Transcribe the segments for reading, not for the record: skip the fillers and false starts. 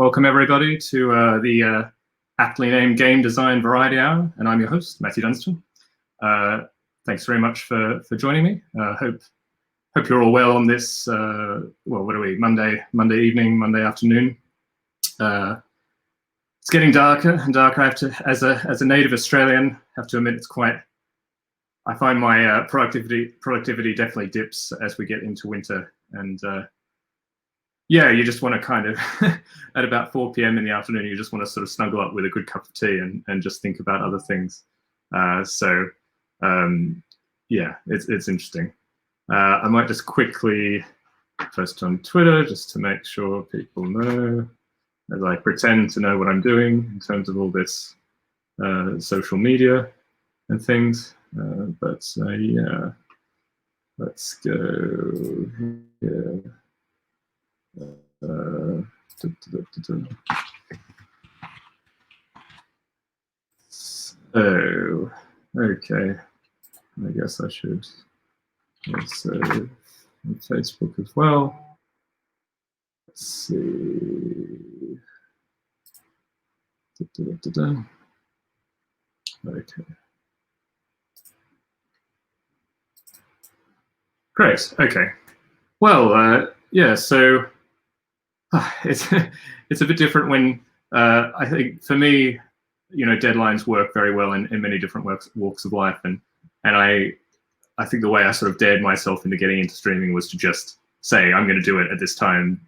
welcome everybody to the aptly named Game Design Variety Hour, and I'm your host, Matthew Dunstan. Thanks very much for joining me. Hope you're all well on this, well, what are we, Monday evening, Monday afternoon. It's getting darker and darker. I have to, as a native Australian, have to admit it's quite, I find my productivity definitely dips as we get into winter, and yeah, you just want to kind of, at about 4 p.m. in the afternoon, you just want to sort of snuggle up with a good cup of tea and just think about other things. Yeah, it's interesting. I might just quickly post on Twitter just to make sure people know, as I pretend to know what I'm doing in terms of all this social media and things. Yeah, let's go here. So, okay, I guess I should also on Facebook as well. Let's see. Okay. Great. Okay. Well, yeah. So it's a bit different when I think for me, you know, deadlines work very well in many different walks of life, and I think the way I sort of dared myself into getting into streaming was to just say I'm going to do it at this time,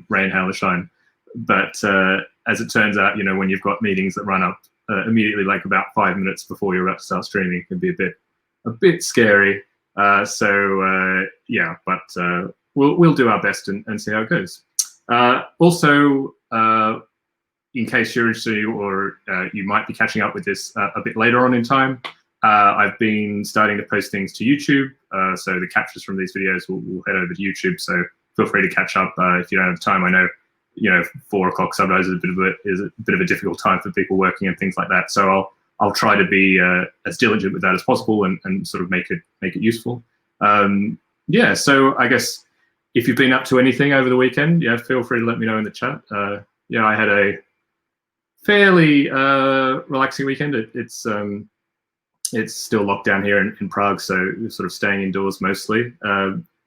rain, hail, or shine. But as it turns out, you know, when you've got meetings that run up immediately, like about 5 minutes before you're about to start streaming, it can be a bit scary. Yeah, but we'll do our best and see how it goes. Also, in case you're interested, or you might be catching up with this a bit later on in time, I've been starting to post things to YouTube. So the captures from these videos will head over to YouTube. So feel free to catch up if you don't have time. I know, you know, 4 o'clock sometimes is a bit of a difficult time for people working and things like that. So I'll try to be as diligent with that as possible and sort of make it useful. Yeah. So I guess if you've been up to anything over the weekend, yeah, feel free to let me know in the chat. Yeah, I had a fairly relaxing weekend. It's still locked down here in Prague, so sort of staying indoors mostly,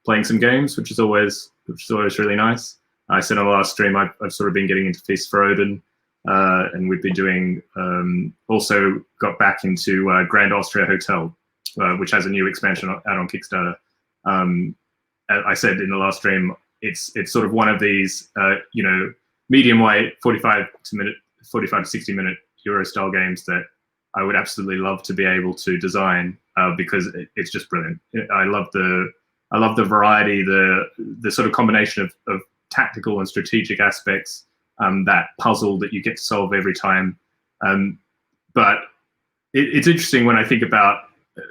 playing some games, which is always really nice. I said on the last stream I've sort of been getting into Feast for Odin, and we've been doing also got back into Grand Austria Hotel, which has a new expansion out on Kickstarter. I said in the last stream, it's sort of one of these you know, medium weight 45 to 60 minute Euro style games that I would absolutely love to be able to design, because it's just brilliant. I love the variety, the sort of combination of tactical and strategic aspects, that puzzle that you get to solve every time. But it's interesting when I think about,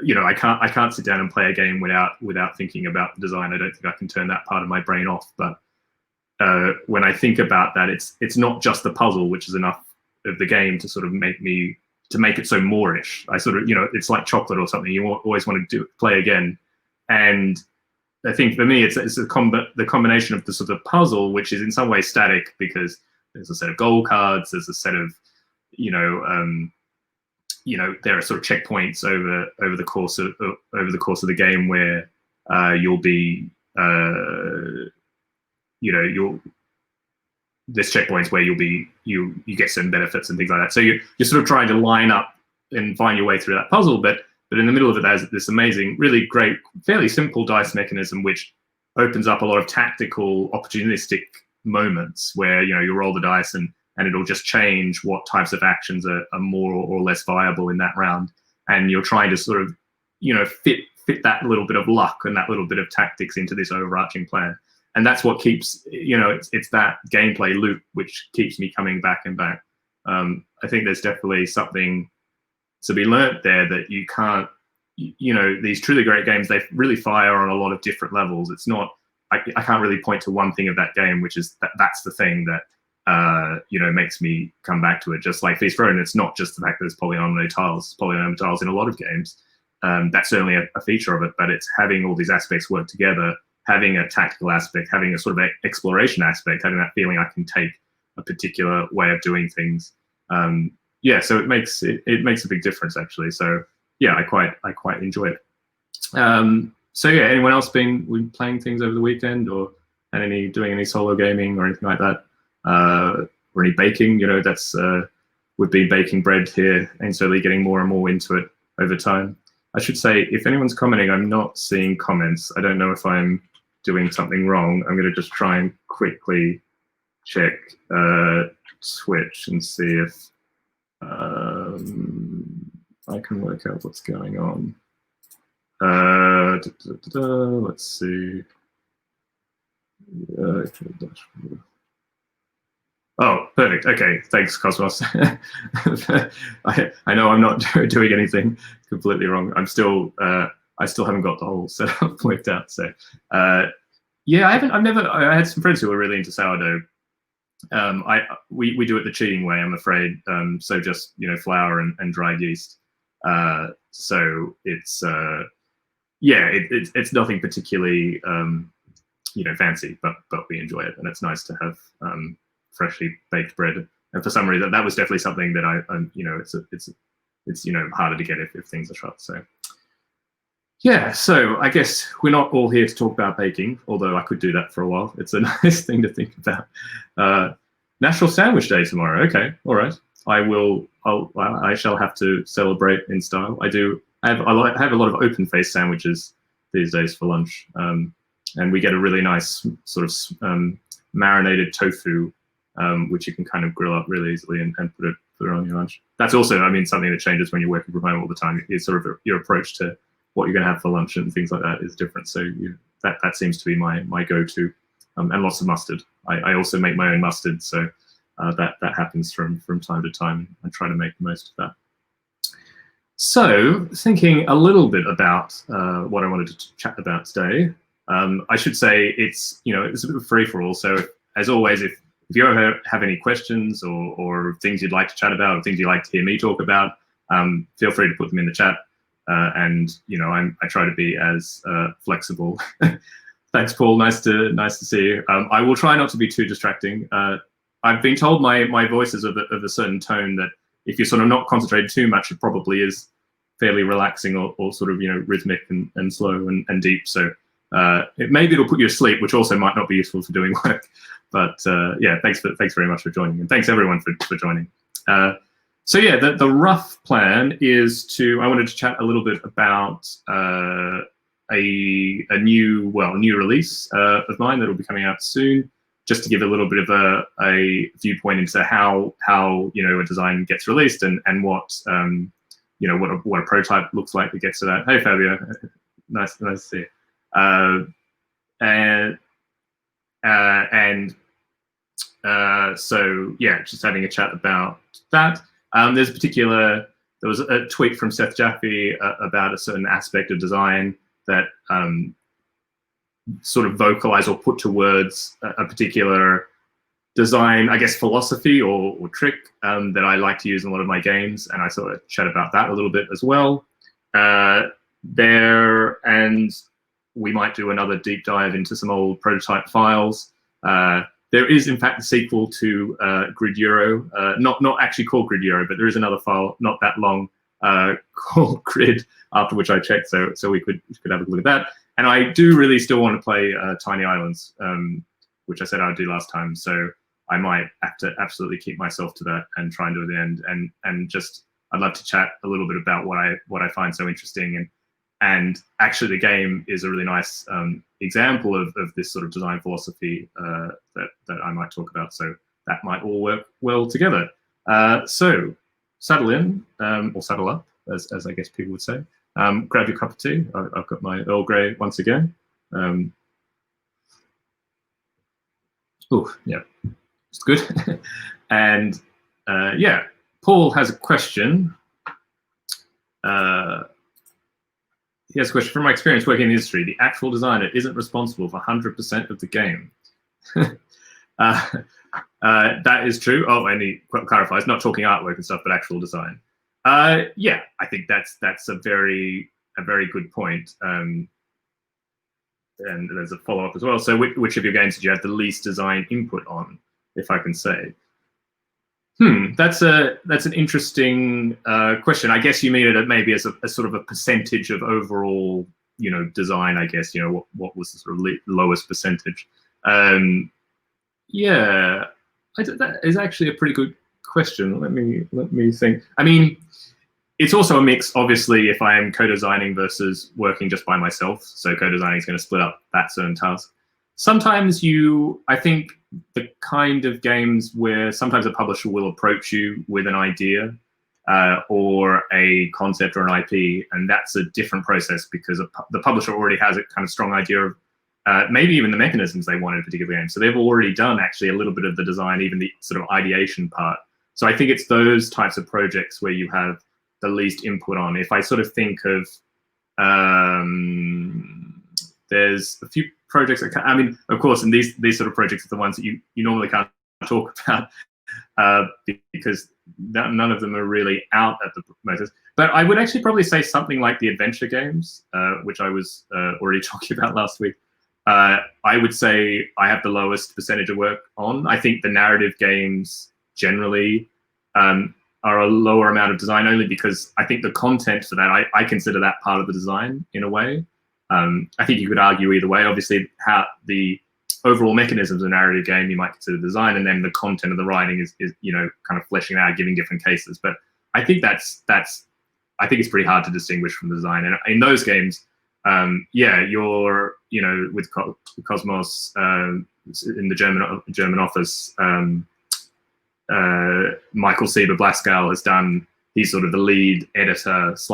you know, I can't sit down and play a game without thinking about the design. I don't think I can turn that part of my brain off. But when I think about that, it's not just the puzzle, which is enough of the game to sort of make it so Moorish. I sort of, you know, it's like chocolate or something. You always want to play again. And I think for me, it's the combination of the sort of puzzle, which is in some way static because there's a set of goal cards, there's a set of, you know, there are sort of checkpoints over the course of the game where you'll be, you know, there's checkpoints where you get certain benefits and things like that. So you're sort of trying to line up and find your way through that puzzle, but in the middle of it, there's this amazing, really great, fairly simple dice mechanism which opens up a lot of tactical, opportunistic moments where, you know, you roll the dice and it'll just change what types of actions are more or less viable in that round. And you're trying to sort of, you know, fit that little bit of luck and that little bit of tactics into this overarching plan. And that's what keeps, you know, it's that gameplay loop which keeps me coming back and back. I think there's definitely something to be learnt there, that you can't, you know, these truly great games, they really fire on a lot of different levels. It's not, I can't really point to one thing of that game, which is that's the thing that, you know, makes me come back to it. Just like Feast for Odin, it's not just the fact that there's polynomial tiles in a lot of games. That's certainly a feature of it, but it's having all these aspects work together, having a tactical aspect, having a sort of exploration aspect, having that feeling I can take a particular way of doing things. Yeah, so it makes a big difference actually. So yeah, I quite enjoy it. So yeah, anyone else been playing things over the weekend, or doing any solo gaming or anything like that, or any baking? You know, that's we've been baking bread here and slowly getting more and more into it over time. I should say, if anyone's commenting, I'm not seeing comments. I don't know if I'm doing something wrong. I'm going to just try and quickly check Twitch and see if I can work out what's going on. Let's see. Oh, perfect. Okay, thanks, Cosmos. I know I'm not doing anything completely wrong. I still haven't got the whole setup worked out. So, yeah, I had some friends who were really into sourdough. We do it the cheating way, I'm afraid. So just, you know, flour and dried yeast. So it's yeah, it's nothing particularly you know, fancy, but we enjoy it, and it's nice to have freshly baked bread. And for some reason, that was definitely something that I you know, it's you know, harder to get if things are shut. So yeah, so I guess we're not all here to talk about baking, although I could do that for a while. It's a nice thing to think about. National Sandwich Day tomorrow. Okay, all right. I shall have to celebrate in style. I have a lot of open-faced sandwiches these days for lunch, and we get a really nice sort of marinated tofu, which you can kind of grill up really easily and put it on your lunch. That's also, I mean, something that changes when you're working from home all the time. Is sort of your approach to what you're going to have for lunch and things like that is different. So that seems to be my go-to, and lots of mustard. I also make my own mustard, so that happens from time to time. I try to make the most of that. So thinking a little bit about what I wanted to chat about today, I should say it's a bit of a free-for-all. So as always, if you ever have any questions or things you'd like to chat about or things you'd like to hear me talk about, feel free to put them in the chat. And you know, I try to be as flexible. Thanks, Paul. Nice to see you. I will try not to be too distracting. I've been told my voice is of a certain tone that if you're sort of not concentrated too much, it probably is fairly relaxing or sort of, you know, rhythmic and slow and deep. So maybe it'll put you to sleep, which also might not be useful for doing work. But yeah, thanks very much for joining, and thanks everyone for joining. So yeah, the rough plan is I wanted to chat a little bit about a new release of mine that will be coming out soon, just to give a little bit of a viewpoint into how you know, a design gets released and what you know, what a prototype looks like that gets to that. Hey Fabio, nice to see you. So yeah, just having a chat about that. There was a tweet from Seth Jaffe about a certain aspect of design that sort of vocalized or put to words a particular design, I guess, philosophy or trick that I like to use in a lot of my games, and I sort of chat about that a little bit as well. And we might do another deep dive into some old prototype files. There is, in fact, a sequel to Grid Euro, not actually called Grid Euro, but there is another file not that long called Grid, after which I checked, so we could have a look at that. And I do really still want to play Tiny Islands, which I said I'd do last time. So I might have to absolutely keep myself to that and try and do it at the end. And just, I'd love to chat a little bit about what I find so interesting. And actually, the game is a really nice example of this sort of design philosophy that I might talk about. So that might all work well together. So saddle in, or saddle up, as I guess people would say. Grab your cup of tea. I've got my Earl Grey once again. Oh, yeah, it's good. And yeah, Paul has a question. He has a question. From my experience working in the industry, the actual designer isn't responsible for 100% of the game. That is true. Oh, and he clarifies, not talking artwork and stuff, but actual design. Yeah, I think that's a very good point. And there's a follow-up as well. So which of your games did you have the least design input on, if I can say? That's an interesting question. I guess you mean it maybe as a sort of a percentage of overall, design. I guess what was the sort of lowest percentage. Yeah, that is actually a pretty good question. Let me think. I mean, it's also a mix, obviously, if I am co-designing versus working just by myself. So co-designing is going to split up that certain task. Sometimes I think the kind of games where sometimes a publisher will approach you with an idea or a concept or an IP, and that's a different process because the publisher already has a kind of strong idea of maybe even the mechanisms they want in a particular game. So they've already done actually a little bit of the design, even the sort of ideation part. So I think it's those types of projects where you have the least input on. If I sort of think of, there's a few projects that I mean, of course, and these sort of projects are the ones that you normally can't talk about because none of them are really out at the moment. But I would actually probably say something like the adventure games, which I was already talking about last week. I would say I have the lowest percentage of work on. I think the narrative games generally are a lower amount of design, only because I think the content for that, I consider that part of the design in a way. I think you could argue either way. Obviously, how the overall mechanisms of a narrative game you might consider design, and then the content of the writing is kind of fleshing out, giving different cases. But I think I think it's pretty hard to distinguish from the design. And in those games, you're with Cosmos in the German office. Michael Sieber-Blaskal has done. He's sort of the lead editor /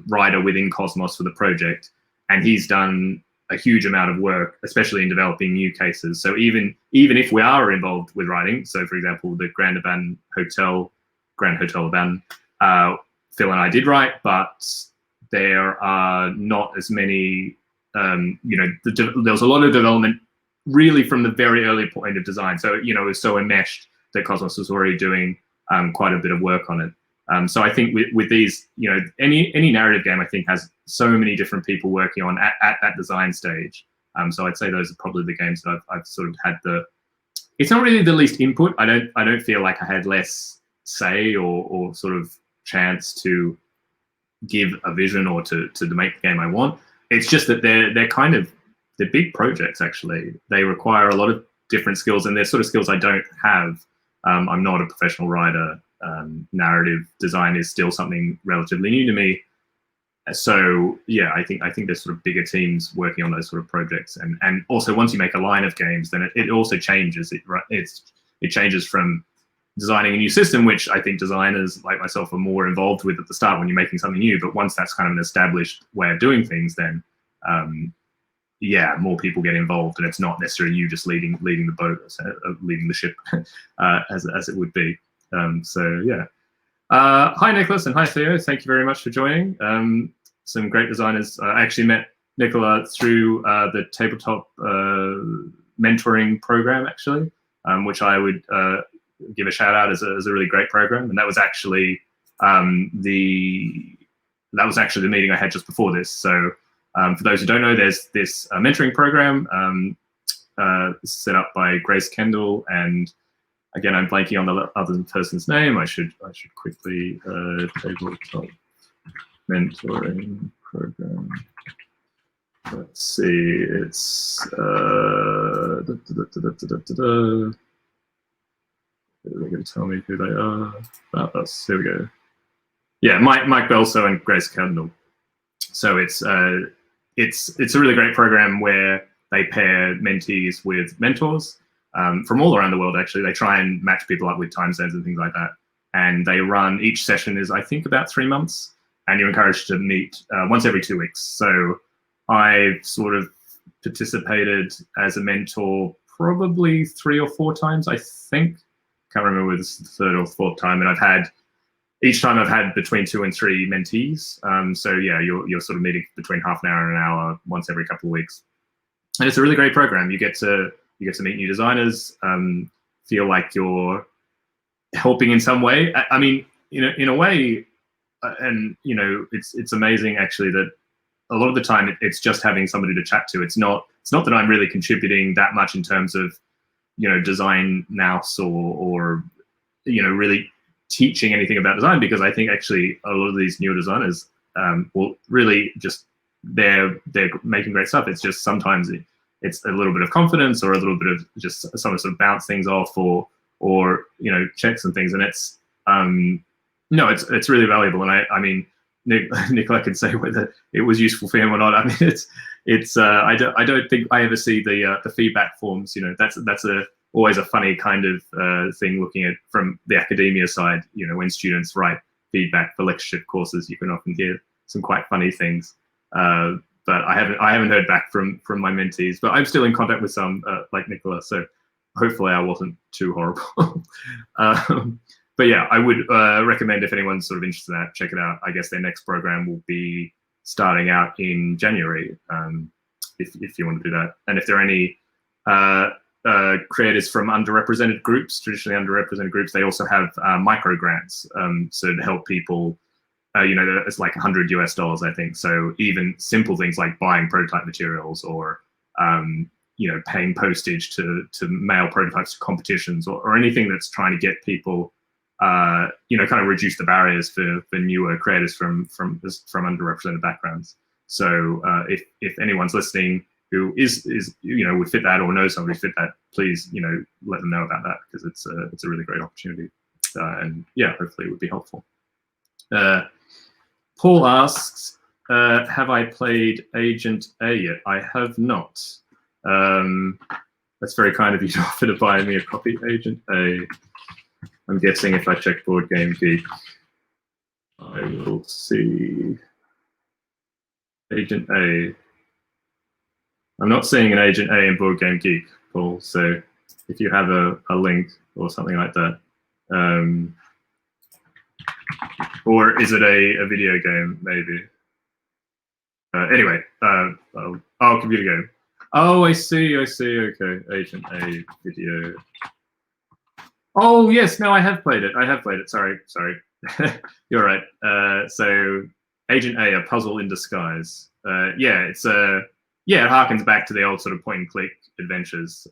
writer within Cosmos for the project, and he's done a huge amount of work, especially in developing new cases. So even if we are involved with writing, so for example, the Grand Hotel Urban, Phil and I did write, but there are not as many. There's a lot of development really from the very early point of design. So it was so enmeshed that Cosmos was already doing quite a bit of work on it. So I think with these, any narrative game, I think has so many different people working on at that design stage. So I'd say those are probably the games that I've sort of had it's not really the least input. I don't feel like I had less say or sort of chance to give a vision or to make the game I want. It's just that they're big projects. Actually, they require a lot of different skills, and they're sort of skills I don't have. I'm not a professional writer. Narrative design is still something relatively new to me. So yeah, I think there's sort of bigger teams working on those sort of projects, and also once you make a line of games, then it also changes. It changes from designing a new system, which I think designers like myself are more involved with at the start when you're making something new. But once that's kind of an established way of doing things, then more people get involved, and it's not necessarily you just leading the boat, leading the ship, as it would be. So yeah. Hi Nicholas and hi Theo. Thank you very much for joining. Some great designers. I actually met Nicola through the tabletop mentoring program, actually, which I would give a shout out as a really great program. And that was actually the meeting I had just before this. So for those who don't know, there's this mentoring program set up by Grace Kendall, and again, I'm blanking on the other person's name. I should quickly tabletop mentoring program. Let's see. It's are they going to tell me who they are? Here we go. Yeah, Mike Belso and Grace Kendall. So it's a really great program where they pair mentees with mentors. From all around the world, actually. They try and match people up with time zones and things like that. And they run, each session is, I think, about 3 months, and you're encouraged to meet once every 2 weeks. So I've sort of participated as a mentor probably 3 or 4 times, I think. Can't remember whether it's the 3rd or 4th time. And each time I've had between 2 and 3 mentees. So yeah, you're sort of meeting between half an hour and an hour once every couple of weeks. And it's a really great program. You get to meet new designers, feel like you're helping in some way. I mean, in a way, and it's amazing actually that a lot of the time it's just having somebody to chat to. It's not that I'm really contributing that much in terms of design nous or really teaching anything about design, because I think actually a lot of these newer designers will really just they're making great stuff. It's just sometimes it's a little bit of confidence or a little bit of just some sort of bounce things off or checks and things, and it's no, it's really valuable. And I mean, Nicola can say whether it was useful for him or not. I mean, it's I don't think I ever see the feedback forms. That's always a funny kind of thing looking at from the academia side. When students write feedback for lectureship courses, you can often get some quite funny things. But I haven't heard back from my mentees, but I'm still in contact with some like Nicola, so hopefully I wasn't too horrible. But yeah, I would recommend, if anyone's sort of interested in that, check it out. I guess their next program will be starting out in January, if you want to do that. And if there are any creators from underrepresented groups, traditionally underrepresented groups, they also have micro grants, so to help people. It's like $100 I think. So even simple things like buying prototype materials or paying postage to mail prototypes to competitions or anything that's trying to get people kind of reduce the barriers for newer creators from underrepresented backgrounds. So if anyone's listening who is would fit that or knows somebody who fit that, please let them know about that, because it's a really great opportunity, and yeah, hopefully it would be helpful. Paul asks, have I played Agent A yet? I have not. That's very kind of you to offer to buy me a copy. Agent A. I'm guessing if I check Board Game Geek, I will see Agent A. I'm not seeing an Agent A in Board Game Geek, Paul. So if you have a link or something like that. Or is it a video game, maybe? Anyway, computer game. Oh, I see. Okay, Agent A video. Oh, yes, no, I have played it. Sorry. You're right. So Agent A, a puzzle in disguise. Yeah, it harkens back to the old sort of point and click adventures.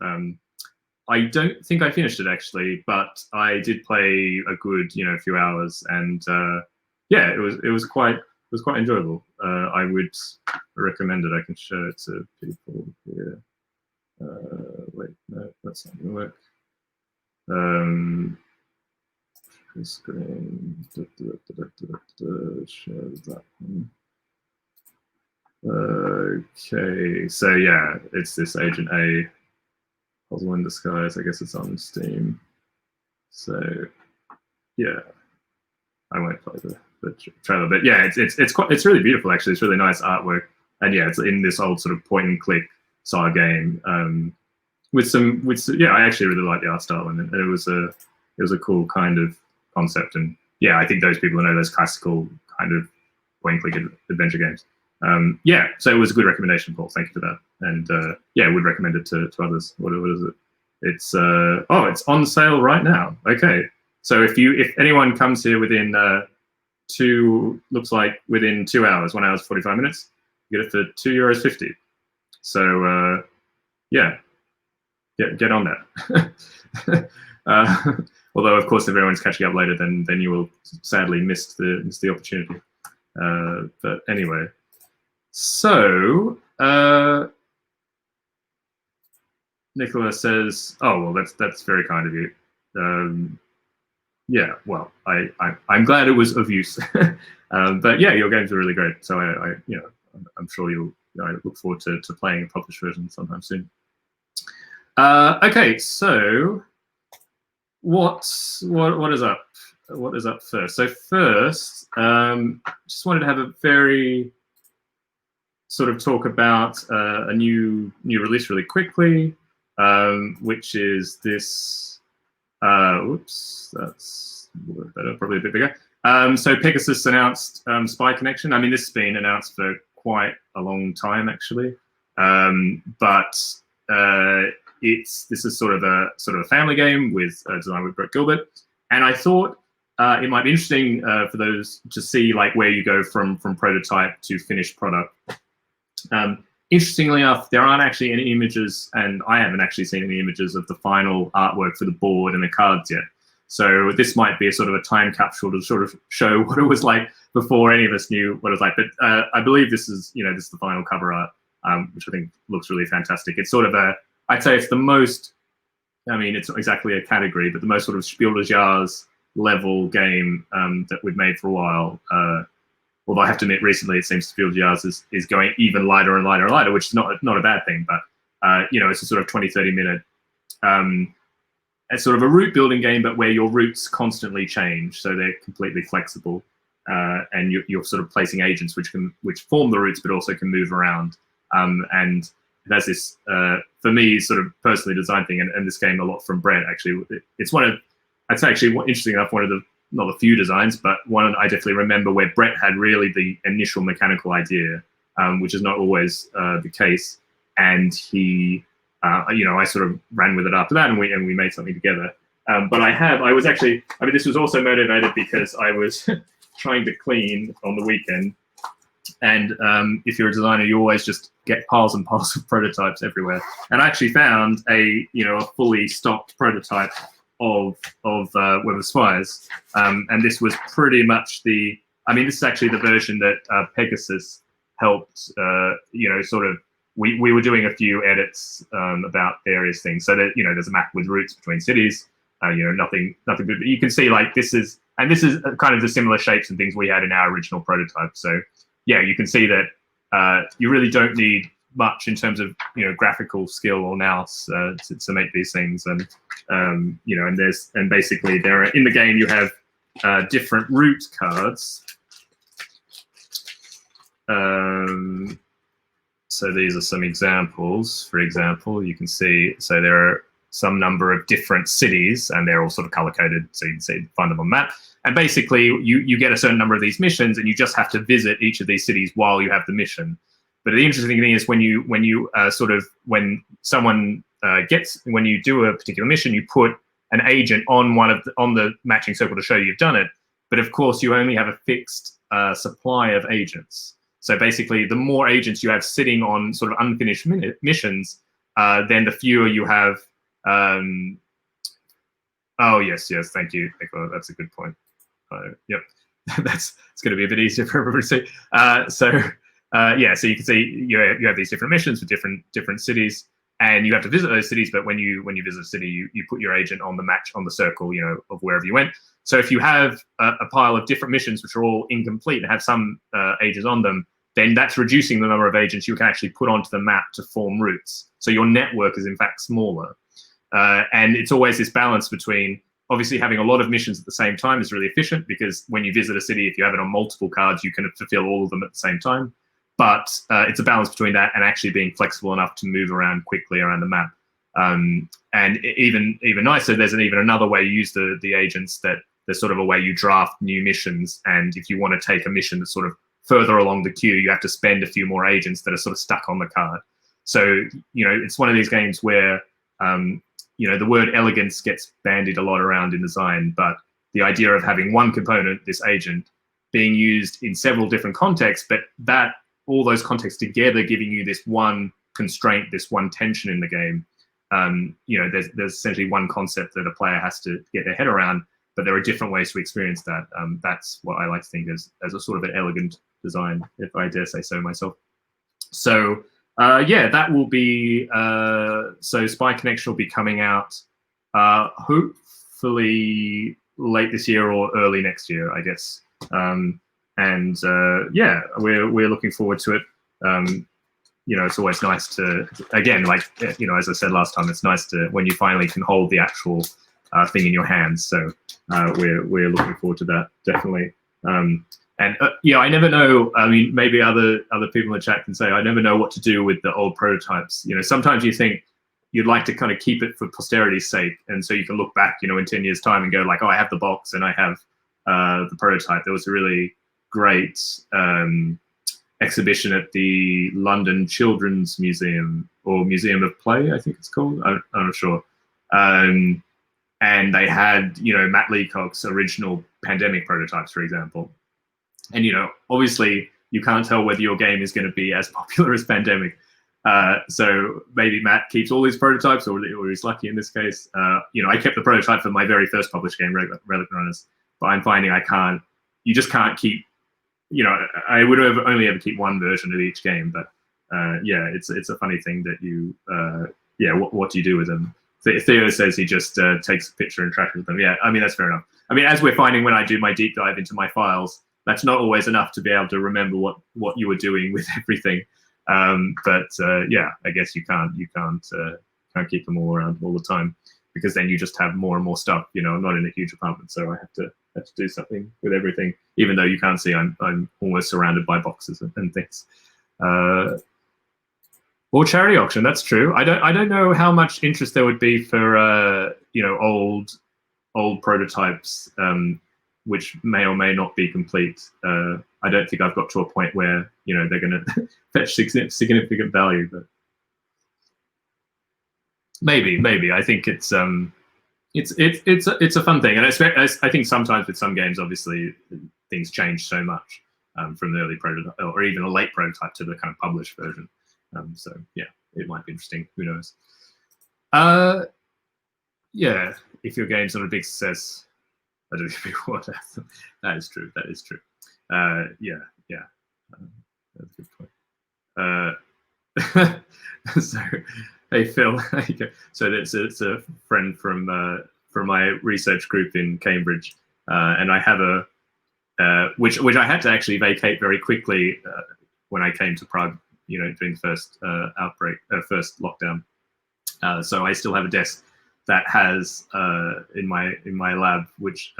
I don't think I finished it actually, but I did play a good, few hours, and yeah, it was quite enjoyable. I would recommend it. I can show it to people here. Wait, no, that's not gonna work. Screen. Show that one. Okay, so yeah, it's this Agent A. Puzzle in Disguise. I guess it's on Steam. So yeah, I won't play the trailer, but yeah, it's really beautiful actually. It's really nice artwork, and yeah, it's in this old sort of point and click style game with some yeah. I actually really like the art style, and it was a cool kind of concept, and yeah, I think those people who know those classical kind of point and click adventure games. Yeah, so it was a good recommendation, Paul. Thank you for that. And yeah, I would recommend it to others. What is it? It's it's on sale right now. Okay, so if anyone comes here within within 2 hours, 1 hour 45 minutes, you get it for €2.50. So yeah, get on that. Although of course, if everyone's catching up later, then you will sadly miss the opportunity. But anyway. So Nicola says, "Oh well, that's very kind of you." Yeah, well, I'm glad it was of use. But yeah, your games are really great. So I'm sure I look forward to playing a published version sometime soon. Okay, so what is up? What is up first? So first, just wanted to have a very sort of talk about a new release really quickly, which is this. Whoops, that's better, probably a bit bigger. So Pegasus announced Spy Connection. I mean, this has been announced for quite a long time actually, but this is sort of a family game with designed with Brett Gilbert, and I thought it might be interesting for those to see like where you go from prototype to finished product. Interestingly enough, there aren't actually any images, and I haven't actually seen any images of the final artwork for the board and the cards yet. So this might be a sort of a time capsule to sort of show what it was like before any of us knew what it was like. But I believe this is, this is the final cover art, which I think looks really fantastic. It's sort of I'd say it's the most, it's not exactly a category, but the most sort of Spiel des Jahres level game that we've made for a while. Although I have to admit, recently it seems Spiel des Jahres is going even lighter and lighter and lighter, which is not a bad thing. But it's a sort of 20-30 minute. It's sort of a route building game, but where your routes constantly change, so they're completely flexible, and you're sort of placing agents which form the routes, but also can move around. And it has this, for me, sort of personally designed thing, and this game a lot from Brett. Actually, it's one of, I'd say actually, interesting enough, one of the not a few designs, but one I definitely remember where Brett had really the initial mechanical idea, which is not always the case, and he. I sort of ran with it after that, and we made something together. But I was actually, this was also motivated because I was trying to clean on the weekend, and if you're a designer, you always just get piles and piles of prototypes everywhere. And I actually found a fully stocked prototype of Web of Spires, and this was pretty much this is actually the version that Pegasus helped, sort of. We were doing a few edits about various things, so that there's a map with routes between cities. Nothing good. But you can see this is kind of the similar shapes and things we had in our original prototype. So yeah, you can see that you really don't need much in terms of graphical skill or nous to make these things. And and basically there are, in the game you have different route cards. So these are some examples. For example, you can see, so there are some number of different cities, and they're all sort of color-coded, so you can find them on the map. And basically, you get a certain number of these missions, and you just have to visit each of these cities while you have the mission. But the interesting thing is when you do a particular mission, you put an agent on on the matching circle to show you've done it. But of course, you only have a fixed supply of agents. So basically, the more agents you have sitting on sort of unfinished missions, then the fewer you have. Oh yes, thank you, Nicola. That's a good point. Yep, it's going to be a bit easier for everybody to see. So you can see you have these different missions with different cities, and you have to visit those cities. But when you visit a city, you put your agent on the circle, of wherever you went. So if you have a pile of different missions which are all incomplete and have some agents on them, then that's reducing the number of agents you can actually put onto the map to form routes. So your network is in fact smaller. And it's always this balance between, obviously having a lot of missions at the same time is really efficient, because when you visit a city, if you have it on multiple cards, you can fulfill all of them at the same time. But it's a balance between that and actually being flexible enough to move around quickly around the map. And even nicer, there's even another way you use the agents, that there's sort of a way you draft new missions. And if you want to take a mission that's sort of further along the queue, you have to spend a few more agents that are sort of stuck on the card. So, it's one of these games where, the word elegance gets bandied a lot around in design, but the idea of having one component, this agent, being used in several different contexts, but all those contexts together giving you this one constraint, this one tension in the game. There's essentially one concept that a player has to get their head around, but there are different ways to experience that. That's what I like to think as a sort of an elegant design, if I dare say so myself. So that will be, so Spy Connection will be coming out hopefully late this year or early next year, I guess. We're looking forward to it. It's always nice to, again, as I said last time, it's nice to, when you finally can hold the actual thing in your hands. So we're looking forward to that, definitely. I never know. Maybe other people in the chat can say, I never know what to do with the old prototypes. Sometimes you think you'd like to kind of keep it for posterity's sake, and so you can look back, in 10 years' time and go like, oh, I have the box and I have the prototype. There was a really great exhibition at the London Children's Museum, or Museum of Play, I think it's called. I'm not sure. And they had, Matt Leacock's original Pandemic prototypes, for example. And, obviously you can't tell whether your game is going to be as popular as Pandemic. So maybe Matt keeps all his prototypes, or he's lucky in this case. I kept the prototype for my very first published game, Relic Runners, but I'm finding I can't. You just can't keep. I would only ever keep one version of each game, but it's a funny thing that you. What do you do with them? Theo says he just takes a picture and trashes them. Yeah, I mean, that's fair enough. I mean, as we're finding when I do my deep dive into my files, that's not always enough to be able to remember what you were doing with everything. I guess you can't keep them all around all the time, because then you just have more and more stuff. I'm not in a huge apartment, so I have to do something with everything. Even though you can't see, I'm almost surrounded by boxes and things. Or charity auction. That's true. I don't know how much interest there would be for old prototypes, which may or may not be complete. I don't think I've got to a point where they're going to fetch significant value, but maybe. I think it's a fun thing, and I think sometimes with some games, obviously things change so much from the early prototype or even a late prototype to the kind of published version. So yeah, it might be interesting. Who knows? If your game's not a big success, I don't know what. That is true. That's a good point. So, hey Phil, so it's a friend from my research group in Cambridge, and I have which I had to actually vacate very quickly when I came to Prague. During the first first lockdown. So I still have a desk that has in my lab, which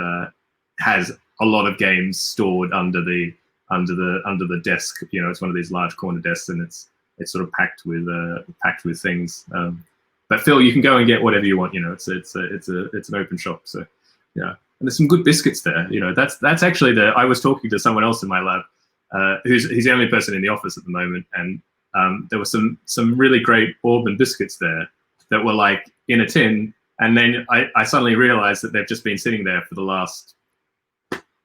has a lot of games stored under the desk. It's one of these large corner desks, and it's sort of packed with things. But Phil, you can go and get whatever you want. It's an open shop. So yeah, and there's some good biscuits there. That's actually I was talking to someone else in my lab. He's the only person in the office at the moment, and there were some really great bourbon biscuits there that were like in a tin, and then I suddenly realized that they've just been sitting there for the last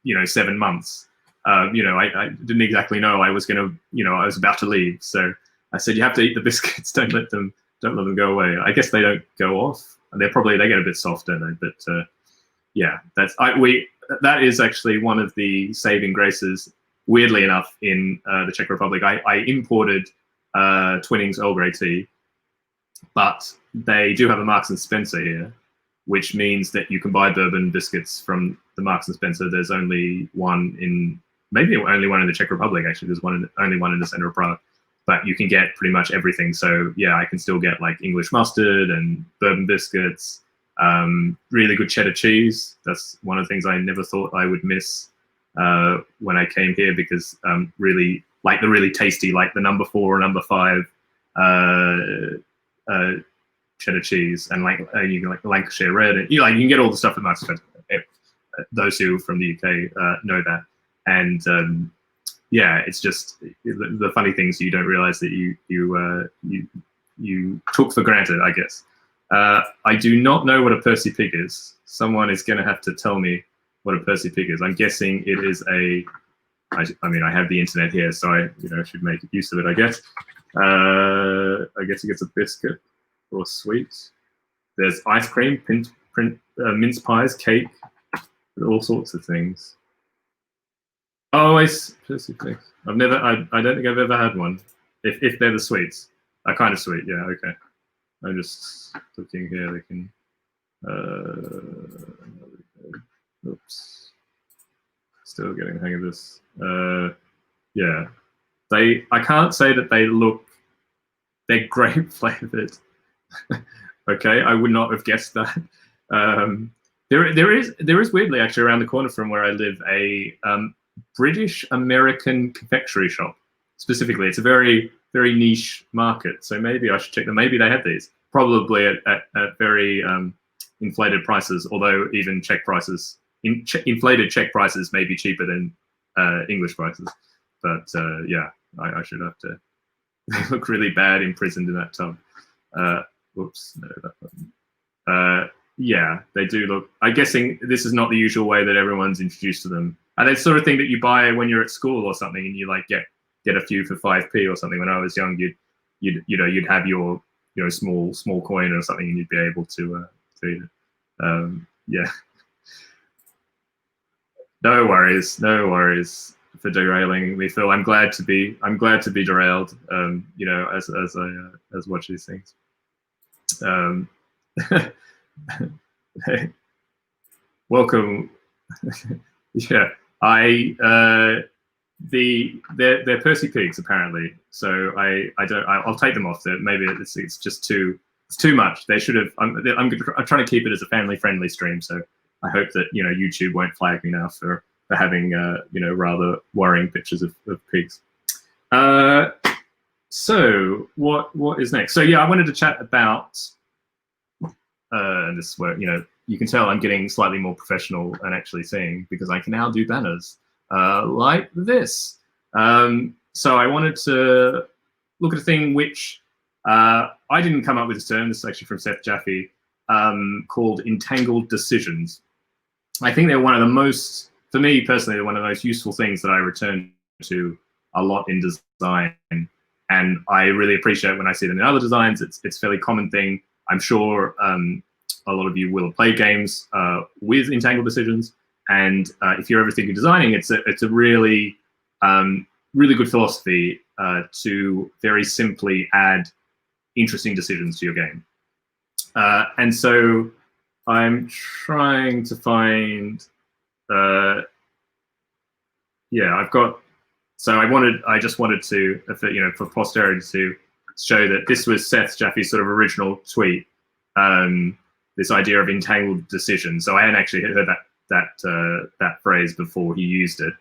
7 months. I didn't exactly know I was I was about to leave, so I said, you have to eat the biscuits, don't let them go away. I guess they don't go off, and they get a bit soft, don't they? But that is actually one of the saving graces. Weirdly enough, in the Czech Republic, I imported Twinings Earl Grey tea, but they do have a Marks and Spencer here, which means that you can buy bourbon biscuits from the Marks and Spencer. There's only one in the Czech Republic. Actually, there's only one in the center of Prague, but you can get pretty much everything. So yeah, I can still get like English mustard and bourbon biscuits, really good cheddar cheese. That's one of the things I never thought I would miss when I came here, because really like the really tasty, like the number 4 or number 5 cheddar cheese, and you can like Lancashire red, and you can get all the stuff at Marks and Spencer. Those who are from the UK know that, and it's just the funny things you don't realize that you took for granted, I guess. I do not know what a Percy Pig is. Someone is going to have to tell me what a Percy Pig is. I'm guessing it is I have the internet here, so I should make use of it, I guess. I guess it gets a biscuit or sweet. There's ice cream, mince pies, cake, all sorts of things. Oh, Percy Pigs. I don't think I've ever had one. If they're the sweets, are kind of sweet. Yeah, okay. I'm just looking here. They can. Oops. Still getting the hang of this. Yeah. I can't say that they're grape flavored. Okay, I would not have guessed that. There is weirdly actually around the corner from where I live a British American confectionery shop. Specifically, it's a very very niche market. So maybe I should check them. Maybe they have these. Probably at very inflated prices. Although even Czech prices, inflated Czech prices may be cheaper than English prices. But yeah, I should have to. They look really bad imprisoned in that tub. Whoops, no, that button. Yeah, they do look. I'm guessing this is not the usual way that everyone's introduced to them. And that sort of thing that you buy when you're at school or something, and you like get a few for 5p or something. When I was young, you'd have your small coin or something, and you'd be able to yeah. No worries for derailing me, Phil. I'm glad to be derailed. As watch these things. Welcome. Yeah, they're Percy Pigs apparently. So I'll take them off. Maybe it's just too much. They should have. I'm trying to keep it as a family friendly stream. So I hope that YouTube won't flag me now for having rather worrying pictures of pigs. So what is next? So yeah, I wanted to chat about and this is where you can tell I'm getting slightly more professional and actually seeing, because I can now do banners like this. So I wanted to look at a thing which I didn't come up with this term. This is actually from Seth Jaffe, called Entangled Decisions. I think they're one of the most, for me personally, they're one of the most useful things that I return to a lot in design. And I really appreciate when I see them in other designs. It's a fairly common thing. I'm sure a lot of you will have played games with entangled decisions. And if you're ever thinking designing, it's a really, really good philosophy to very simply add interesting decisions to your game. And so I'm trying to find, yeah, I've got, so I just wanted to, for posterity to show that this was Seth Jaffe's sort of original tweet, this idea of entangled decisions. So I hadn't actually heard that phrase before he used it.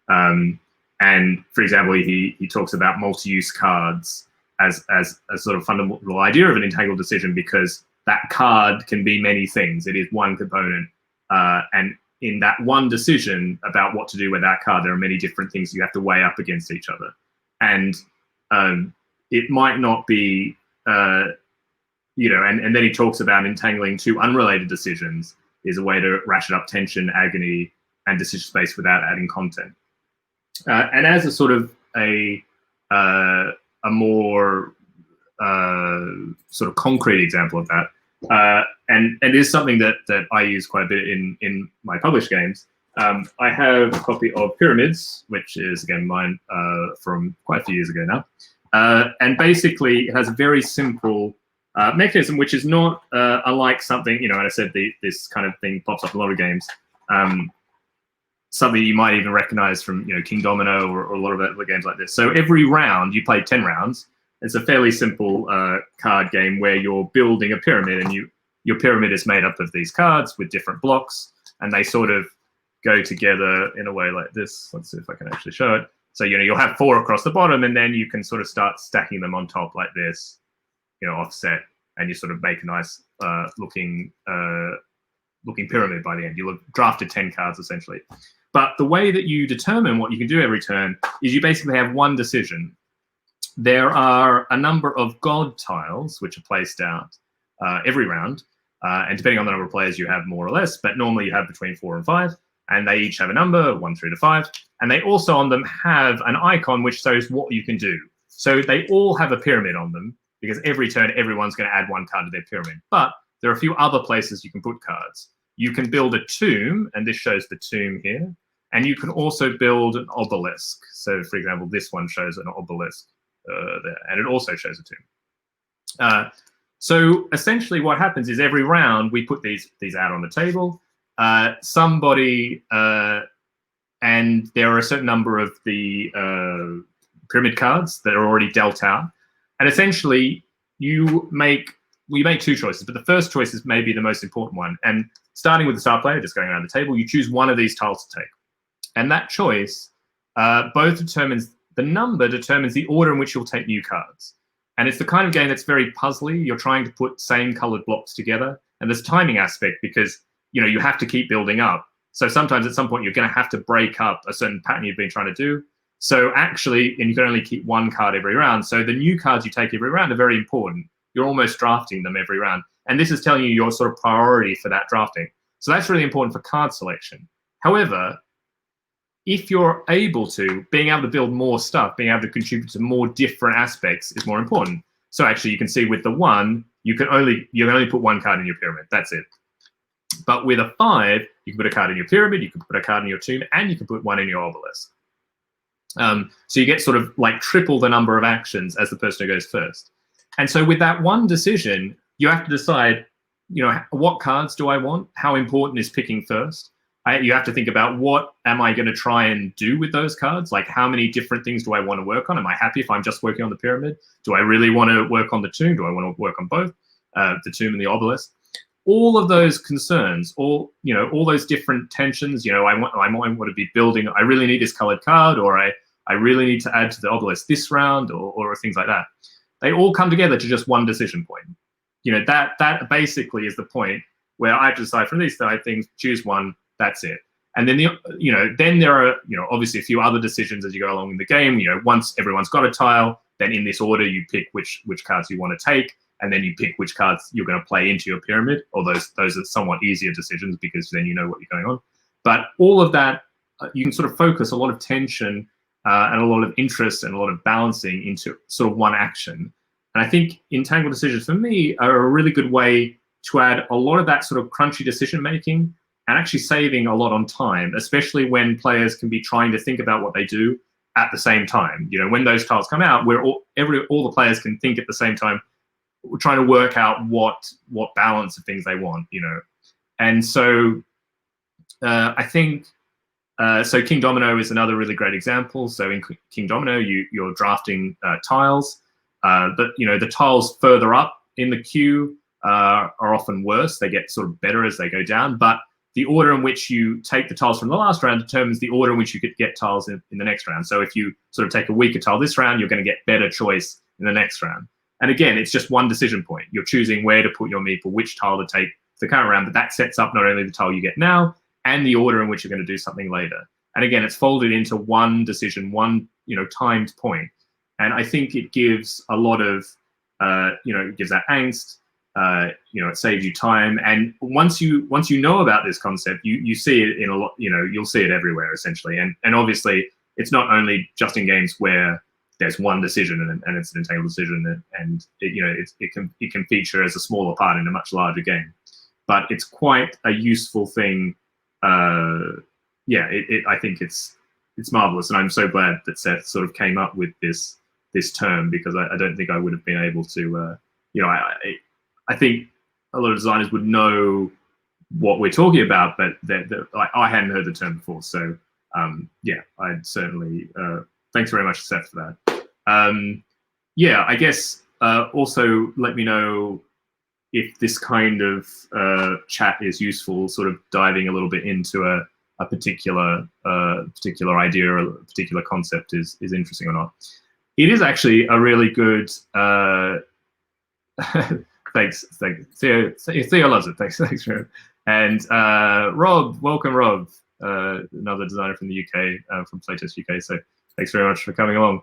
And for example, he talks about multi-use cards as a sort of fundamental idea of an entangled decision, because that card can be many things. It is one component, and in that one decision about what to do with that card, there are many different things you have to weigh up against each other. And it might not be, and then he talks about entangling two unrelated decisions is a way to ratchet up tension, agony, and decision space without adding content. And as a sort of a more sort of concrete example of that, and it is something that I use quite a bit in my published games. I have a copy of Pyramids, which is again mine from quite a few years ago now, and basically it has a very simple mechanism, which is not unlike something, and I said this kind of thing pops up in a lot of games. Something you might even recognize from King Domino or a lot of other games like this. So every round you play 10 rounds. It's a fairly simple card game where you're building a pyramid, and your pyramid is made up of these cards with different blocks, and they sort of go together in a way like this. Let's see if I can actually show it. So you'll have 4 across the bottom, and then you can sort of start stacking them on top like this, offset, and you sort of make a nice looking pyramid by the end. You'll have drafted 10 cards essentially. But the way that you determine what you can do every turn is you basically have one decision. There are a number of god tiles which are placed out every round, and depending on the number of players you have more or less, but normally you have between 4 and 5, and they each have a number 1 through to 5, and they also on them have an icon which shows what you can do. So they all have a pyramid on them, because every turn everyone's going to add 1 card to their pyramid. But there are a few other places you can put cards. You can build a tomb, and this shows the tomb here, and you can also build an obelisk. So for example, this one shows an obelisk there, and it also shows a tomb. So essentially what happens is every round we put these out on the table. Somebody, and there are a certain number of the pyramid cards that are already dealt out. And essentially we make 2 choices, but the first choice is maybe the most important one. And starting with the star player, just going around the table, you choose one of these tiles to take. And that choice both determines, the number determines the order in which you'll take new cards. And it's the kind of game that's very puzzly. You're trying to put same colored blocks together. And there's a timing aspect, because you have to keep building up. So sometimes at some point you're going to have to break up a certain pattern you've been trying to do. So actually, and you can only keep 1 card every round. So the new cards you take every round are very important. You're almost drafting them every round. And this is telling you your sort of priority for that drafting. So that's really important for card selection. However, if you're able to, being able to build more stuff, being able to contribute to more different aspects is more important. So actually, you can see with the 1, you can only put 1 card in your pyramid. That's it. But with a 5, you can put a card in your pyramid, you can put a card in your tomb, and you can put 1 in your obelisk. So you get sort of like triple the number of actions as the person who goes first. And so with that one decision, you have to decide, what cards do I want? How important is picking first? You have to think about, what am I going to try and do with those cards? Like, how many different things do I want to work on? Am I happy if I'm just working on the pyramid? Do I really want to work on the tomb? Do I want to work on both, the tomb and the obelisk? All of those concerns, all those different tensions. I want to be building. I really need this colored card, or I really need to add to the obelisk this round, or things like that. They all come together to just one decision point. That basically is the point where I decide from these 5 things, choose one. That's it. And then then there are obviously a few other decisions as you go along in the game. Once everyone's got a tile, then in this order you pick which cards you want to take, and then you pick which cards you're going to play into your pyramid. Or those are somewhat easier decisions because then you know what you're going on. But all of that, you can sort of focus a lot of tension and a lot of interest and a lot of balancing into sort of one action. And I think Entangled Decisions for me are a really good way to add a lot of that sort of crunchy decision making and actually saving a lot on time, especially when players can be trying to think about what they do at the same time. When those tiles come out, where all the players can think at the same time, we're trying to work out what balance of things they want. And so I think so King Domino is another really great example. So in King Domino, you're drafting tiles, but the tiles further up in the queue are often worse. They get sort of better as they go down, but the order in which you take the tiles from the last round determines the order in which you could get tiles in the next round. So if you sort of take a weaker tile this round, you're going to get better choice in the next round. And again, it's just one decision point. You're choosing where to put your meeple, which tile to take the current round, but that sets up not only the tile you get now and the order in which you're going to do something later. And again, it's folded into one decision, one timed point. And I think it gives a lot of, it gives that angst. It saves you time, and once you know about this concept, you see it in a lot. You'll see it everywhere essentially, and obviously it's not only just in games where there's one decision and it's an entangled decision, and it can feature as a smaller part in a much larger game, but it's quite a useful thing. I think it's marvelous, and I'm so glad that Seth sort of came up with this term, because I don't think I would have been able to. I think a lot of designers would know what we're talking about, but I hadn't heard the term before. So I'd certainly thanks very much, Seth, for that. I guess also let me know if this kind of chat is useful, sort of diving a little bit into a particular idea or a particular concept is interesting or not. It is actually a really good. Thanks. Theo loves it. Thanks, Rob. And Rob, welcome, Rob, another designer from the UK, from Playtest UK. So thanks very much for coming along.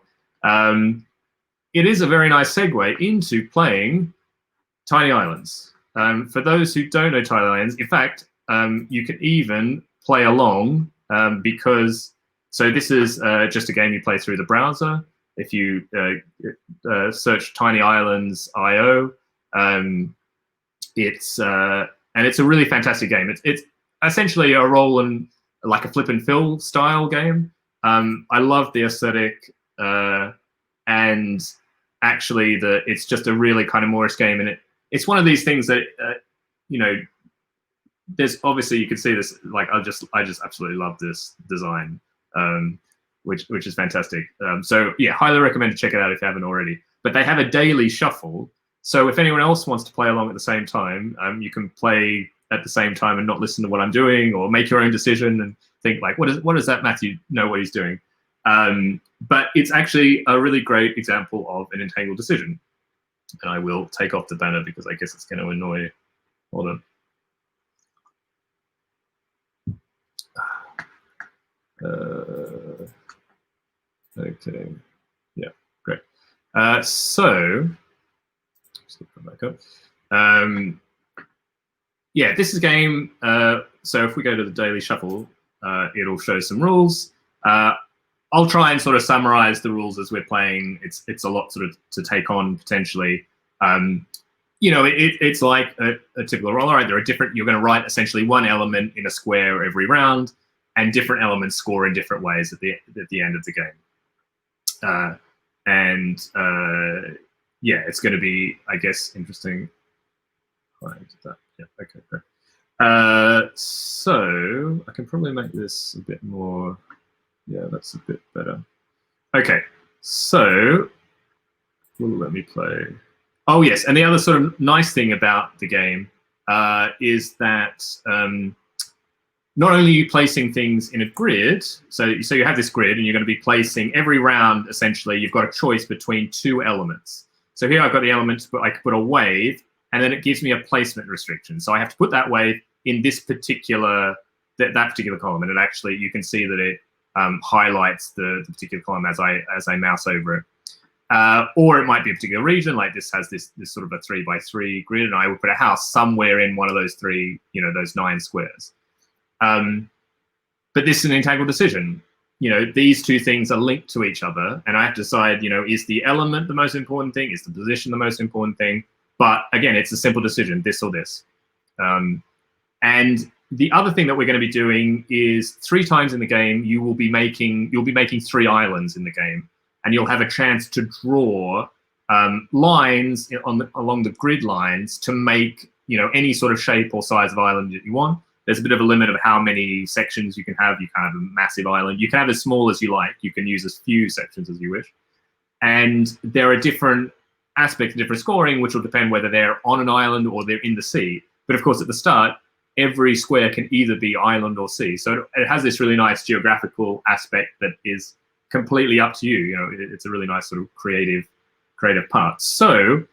It is a very nice segue into playing Tiny Islands. For those who don't know Tiny Islands, in fact, you can even play along because this is just a game you play through the browser. If you search Tiny Islands IO. It's a really fantastic game. It's essentially a roll and like a flip and fill style game. I love the aesthetic, and actually it's just a really kind of Morris game, and it's one of these things that there's obviously, you can see this, like I just absolutely love this design, which is fantastic. So yeah, highly recommend to check it out if you haven't already. But they have a daily shuffle. So if anyone else wants to play along at the same time, you can play at the same time and not listen to what I'm doing, or make your own decision and think like, what does that Matthew know what he's doing? But it's actually a really great example of an entangled decision. And I will take off the banner because I guess it's going to annoy. Hold on. Okay. Yeah, great. So. Back up. This is a game. So if we go to the daily shuffle, it'll show some rules. I'll try and sort of summarize the rules as we're playing. It's a lot sort of to take on potentially. You know, it's like a typical roll. All right, there are different. You're going to write essentially one element in a square every round, and different elements score in different ways at the end of the game. Yeah, it's going to be, I guess, interesting. Oh, I did that. Yeah. Okay. Great. So I can probably make this a bit more. Yeah, that's a bit better. Okay, so let me play. Oh yes, and the other sort of nice thing about the game is that not only are you placing things in a grid, so you have this grid and you're going to be placing every round, essentially, you've got a choice between two elements. So here I've got the element, but I could put a wave, and then it gives me a placement restriction. So I have to put that wave in this particular, that particular column, and it actually, you can see that it highlights the particular column as I mouse over it. Or it might be a particular region, like this has this sort of a 3x3 grid, and I would put a house somewhere in one of those three, you know, those 9 squares. But this is an entangled decision. You know, these two things are linked to each other, and I have to decide, you know, is the element the most important thing? Is the position the most important thing? But again, it's a simple decision, this or this. And the other thing that we're going to be doing is 3 times in the game, you'll be making 3 islands in the game, and you'll have a chance to draw lines along the grid lines to make, you know, any sort of shape or size of island that you want. There's a bit of a limit of how many sections you can have. You can have a massive island. You can have as small as you like. You can use as few sections as you wish. And there are different aspects, different scoring, which will depend whether they're on an island or they're in the sea. But of course, at the start, every square can either be island or sea. So it has this really nice geographical aspect that is completely up to you. You know, it's a really nice sort of creative part. So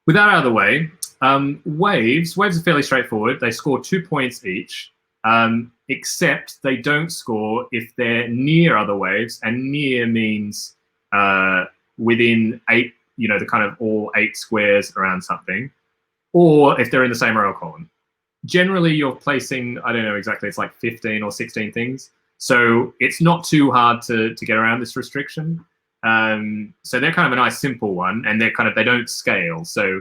with that out of the way, waves are fairly straightforward. They score 2 points each, except they don't score if they're near other waves, and near means within 8, you know, the kind of all 8 squares around something, or if they're in the same row or column. Generally, you're placing, I don't know exactly, it's like 15 or 16 things. So it's not too hard to get around this restriction. So they're kind of a nice simple one, and they don't scale. So,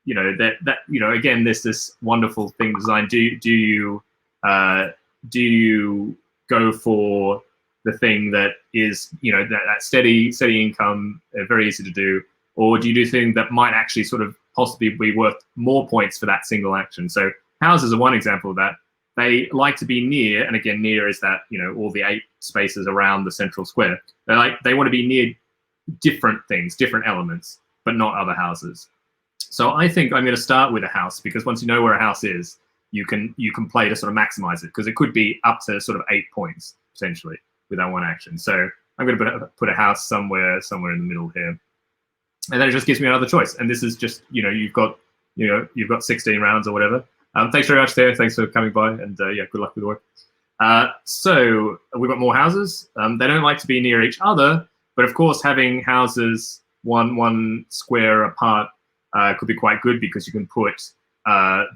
you know, that you know, again, there's this wonderful thing design. Do you go for the thing that is, you know, that steady income, very easy to do, or do you do things that might actually sort of possibly be worth more points for that single action? So houses are one example of that. They like to be near, and again, near is that, you know, all the 8 spaces around the central square. They want to be near different things, different elements, but not other houses. So I think I'm going to start with a house, because once you know where a house is, you can play to sort of maximize it, because it could be up to sort of 8 points potentially with that one action. So I'm going to put a house somewhere in the middle here, and then it just gives me another choice. And this is just, you know, you've got 16 rounds or whatever. Thanks very much, Theo. Thanks for coming by, and yeah, good luck with the work. So we've got more houses. They don't like to be near each other, but of course, having houses one square apart could be quite good, because you can put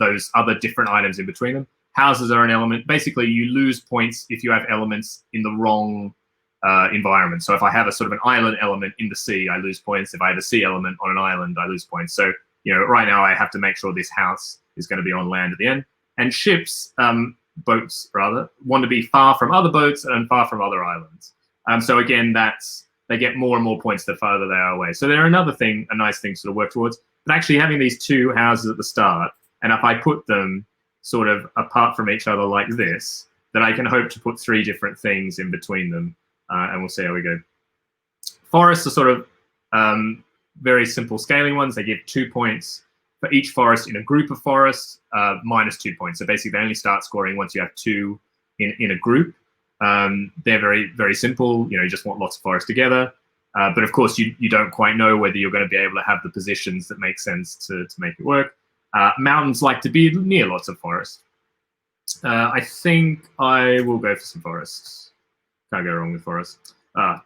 those other different items in between them. Houses are an element. Basically, you lose points if you have elements in the wrong environment. So if I have a sort of an island element in the sea, I lose points. If I have a sea element on an island, I lose points. So, you know, right now I have to make sure this house is going to be on land at the end. And ships, boats rather, want to be far from other boats and far from other islands. So again, they get more and more points the farther they are away. So they're another thing, a nice thing to sort of work towards. But actually having these 2 houses at the start, and if I put them sort of apart from each other like this, then I can hope to put 3 different things in between them, and we'll see how we go. Forests are sort of very simple scaling ones. They give 2 points for each forest in a group of forests, minus 2 points. So basically, they only start scoring once you have 2 in a group. They're very, very simple. You know, you just want lots of forests together. But of course, you don't quite know whether you're going to be able to have the positions that make sense to make it work. Mountains like to be near lots of forests. I think I will go for some forests. Can't go wrong with forests.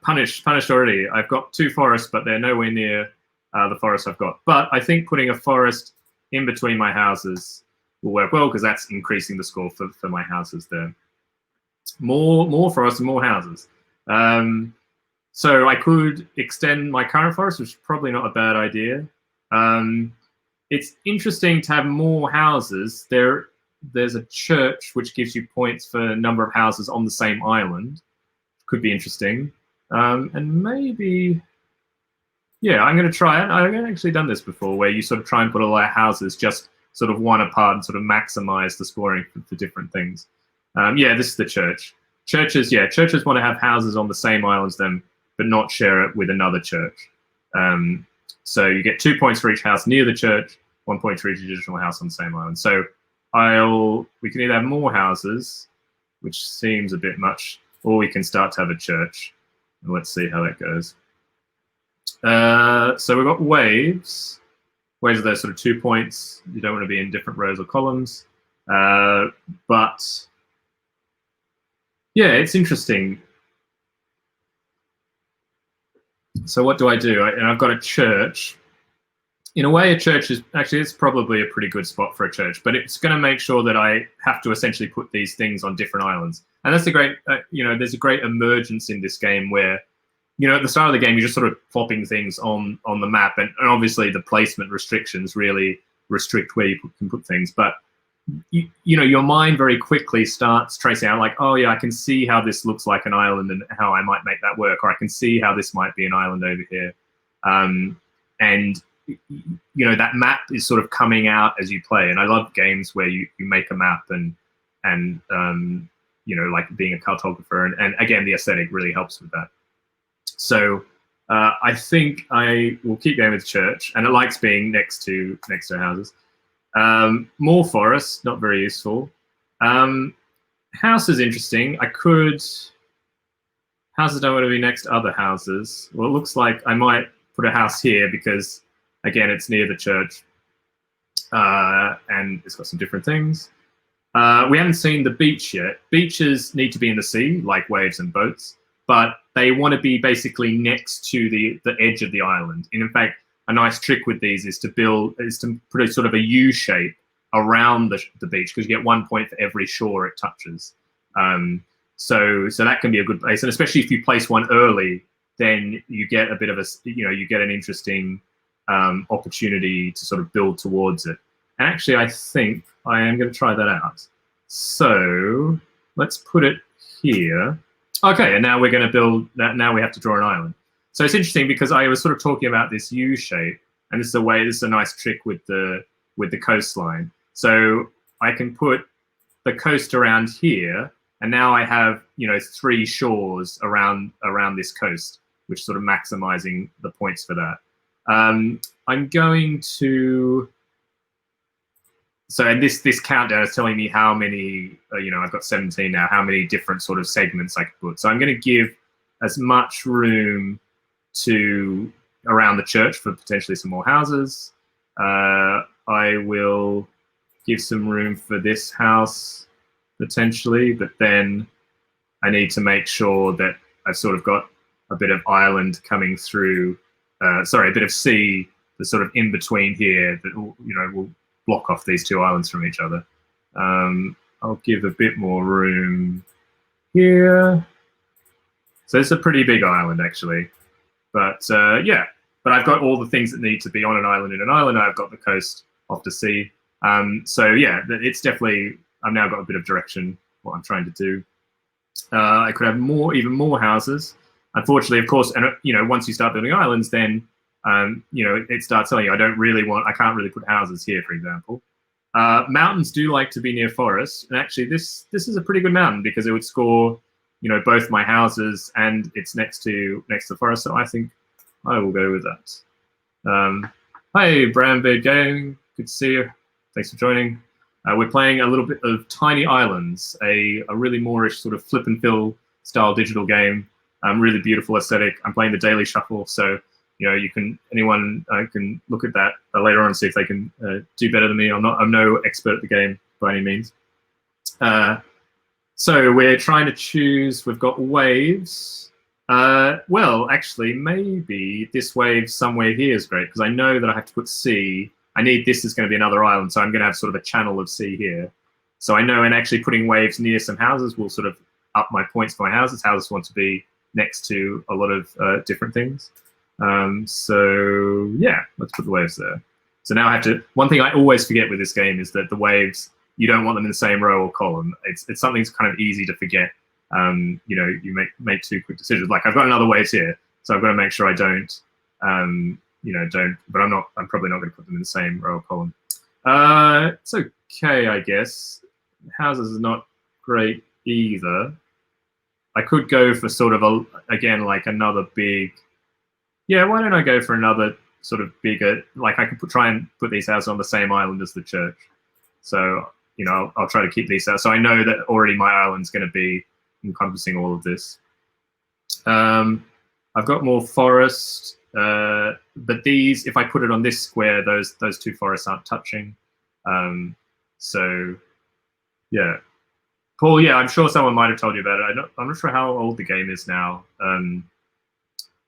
Punished already. I've got 2 forests, but they're nowhere near the forest I've got. But I think putting a forest in between my houses will work well, because that's increasing the score for my houses there. More forests and more houses. So I could extend my current forest, which is probably not a bad idea. It's interesting to have more houses. There's a church which gives you points for a number of houses on the same island. Could be interesting. And maybe, yeah, I'm going to try it. I've actually done this before, where you sort of try and put a lot of houses just sort of one apart and sort of maximize the scoring for different things. Yeah, this is the church. Churches want to have houses on the same island as them, but not share it with another church. So you get 2 points for each house near the church, 1 point for each additional house on the same island. So we can either have more houses, which seems a bit much, or we can start to have a church. And let's see how that goes. So we've got waves. Waves are those sort of 2 points. You don't want to be in different rows or columns. But yeah, it's interesting. So what do I do? And I've got a church. In a way, a church is actually, it's probably a pretty good spot for a church, but it's going to make sure that I have to essentially put these things on different islands. And that's a great, there's a great emergence in this game where, at the start of the game, you're just sort of plopping things on the map, and obviously the placement restrictions really restrict where you can put things. But your mind very quickly starts tracing out, like, oh yeah, I can see how this looks like an island and how I might make that work, or I can see how this might be an island over here. And that map is sort of coming out as you play. And I love games where you make a map and like being a cartographer, and again, the aesthetic really helps with that. So I think I will keep going with church, and it likes being next to houses. More forest, not very useful. House is interesting. Houses don't want to be next to other houses. Well, it looks like I might put a house here because, again, it's near the church, and it's got some different things. We haven't seen the beach yet. Beaches need to be in the sea, like waves and boats, but they want to be basically next to the edge of the island. And in fact, a nice trick with these is to put a sort of a U shape around the beach, because you get 1 point for every shore it touches. So that can be a good place, and especially if you place one early, then you get a bit of you get an interesting opportunity to sort of build towards it. And actually, I think I am going to try that out. So let's put it here. Okay, and now we're going to build that. Now we have to draw an island. So it's interesting because I was sort of talking about this U shape, and this is a nice trick with the coastline. So I can put the coast around here, and now I have 3 shores around this coast, which sort of maximizing the points for that. I'm going to. So, and this countdown is telling me how many, I've got 17 now, how many different sort of segments I can put. So I'm going to give as much room to around the church for potentially some more houses. I will give some room for this house potentially, but then I need to make sure that I've sort of got a bit of island coming through, a bit of sea that's sort of in between here that will block off these 2 islands from each other. I'll give a bit more room here. So it's a pretty big island actually, but yeah. But I've got all the things that need to be on an island in an island. I've got the coast off to sea. So yeah, it's definitely, I've now got a bit of direction what I'm trying to do. I could have even more houses. Unfortunately, of course, and once you start building islands, then it starts telling you I can't really put houses here, for example. Mountains do like to be near forests, and actually this is a pretty good mountain because it would score, both my houses and it's next to the forest. So I think I will go with that. Hi, Brown Beard Gang, good to see you. Thanks for joining. We're playing a little bit of Tiny Islands, a really Moorish sort of flip and fill style digital game. Really beautiful aesthetic. I'm playing the Daily Shuffle, so anyone can look at that later on and see if they can do better than me. I'm no expert at the game by any means. So we're trying to choose. We've got waves. Well, actually, maybe this wave somewhere here is great because I know that I have to put sea. I need this is going to be another island, so I'm going to have sort of a channel of sea here. So I know, and actually putting waves near some houses will sort of up my points for my houses. Houses want to be next to a lot of different things. So yeah, let's put the waves there. So now I have to, one thing I always forget with this game is that the waves, you don't want them in the same row or column. It's something that's kind of easy to forget. You know, you make two quick decisions. Like I've got another waves here, so I've got to make sure I don't, you know, but I'm probably not going to put them in the same row or column. It's okay, I guess. Houses is not great either. I could go for sort of again, like another big, yeah, why don't I go for another sort of bigger, like I could try and put these houses on the same island as the church. So, you know, I'll try to keep these out. So I know that already my island's going to be encompassing all of this. I've got more forest, but these, if I put it on this square, those two forests aren't touching. So, yeah. Paul, yeah, I'm sure someone might have told you about it. I'm not sure how old the game is now.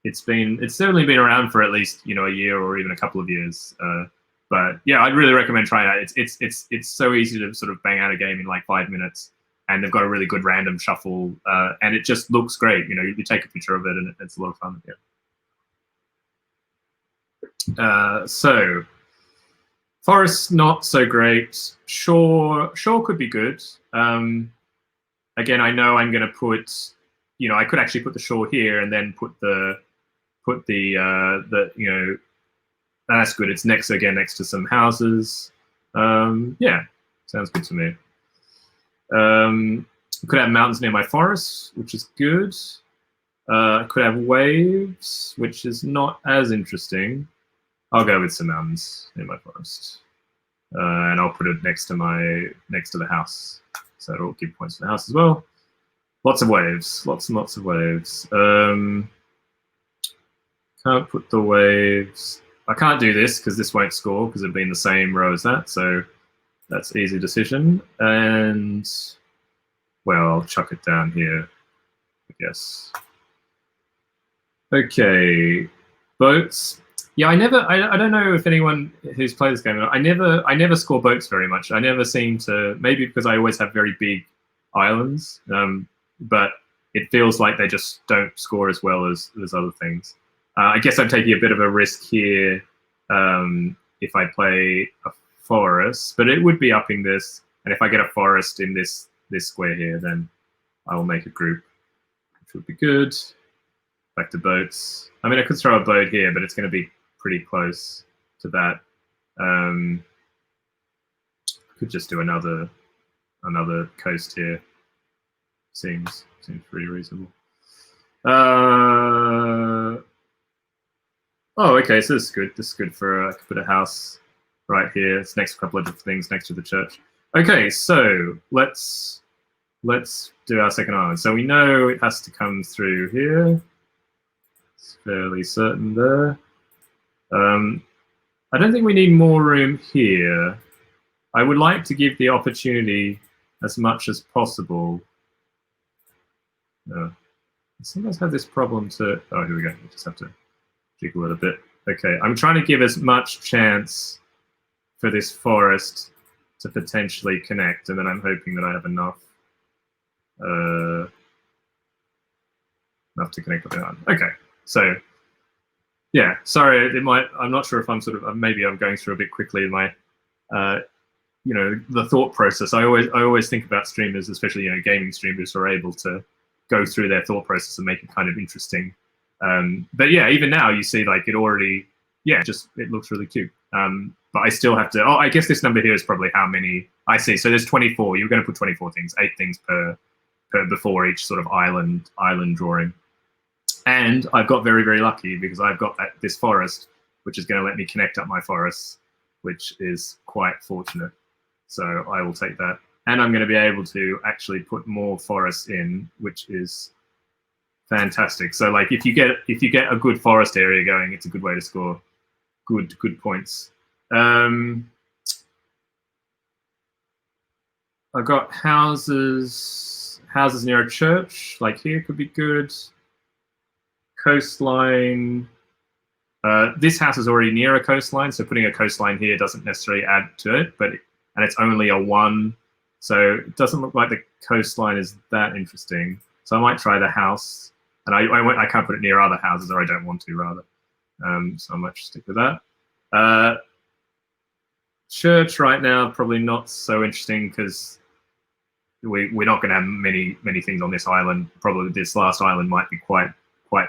It's certainly been around for at least, you know, a year or even a couple of years. But yeah, I'd really recommend trying it. It's so easy to sort of bang out a game in like 5 minutes, and they've got a really good random shuffle, and it just looks great. You know, you take a picture of it, and it's a lot of fun. Yeah. So forest not so great. Shore could be good. Again, I know I'm going to put, you know, I could actually put the shore here and then put the you know, that's good. It's next to some houses. Yeah, sounds good to me. Could have mountains near my forest, which is good. Could have waves, which is not as interesting. I'll go with some mountains near my forest, and I'll put it next to the house, so it'll give points to the house as well. Lots of waves, lots and lots of waves. Can't put the waves. I can't do this because this won't score because it'd be in the same row as that. So that's easy decision. And well, I'll chuck it down here, I guess. Okay, boats. Yeah, I don't know if anyone who's played this game, I never score boats very much. I never seem to, maybe because I always have very big islands, but it feels like they just don't score as well as other things. I guess I'm taking a bit of a risk here if I play a forest, but it would be upping this. And if I get a forest in this square here, then I will make a group, which would be good. Back to boats. I mean, I could throw a boat here, but it's going to be pretty close to that. Could just do another coast here. Seems pretty reasonable. Oh, okay, so this is good. This is good for I could put a house right here. It's next to a couple of different things next to the church. Okay, so let's do our second island. So we know it has to come through here. It's fairly certain there. I don't think we need more room here. I would like to give the opportunity as much as possible. I sometimes have this problem to, oh, here we go. We just have to jiggle it a bit. Okay, I'm trying to give as much chance for this forest to potentially connect, and then I'm hoping that I have enough to connect with the island. Okay, so yeah, sorry, I'm not sure if I'm sort of, maybe I'm going through a bit quickly in my, you know, the thought process. I always think about streamers, especially, you know, gaming streamers who are able to go through their thought process and make it kind of interesting. But yeah, even now you see like it already, yeah, it looks really cute. But I still have to, oh, I guess this number here is probably how many, I see. So there's 24, you're going to put 24 things, 8 things per before each sort of island drawing. And I've got very, very lucky because I've got this forest, which is going to let me connect up my forests, which is quite fortunate. So I will take that. And I'm going to be able to actually put more forests in, which is fantastic. So like if you get a good forest area going, it's a good way to score good points. I've got houses near a church, like here could be good. Coastline. This house is already near a coastline, so putting a coastline here doesn't necessarily add to it, and it's only a 1, so it doesn't look like the coastline is that interesting. So I might try the house. and I can't put it near other houses, or I don't want to rather. So I might just stick with that. Church right now probably not so interesting because we're not going to have many things on this island. Probably this last island might be quite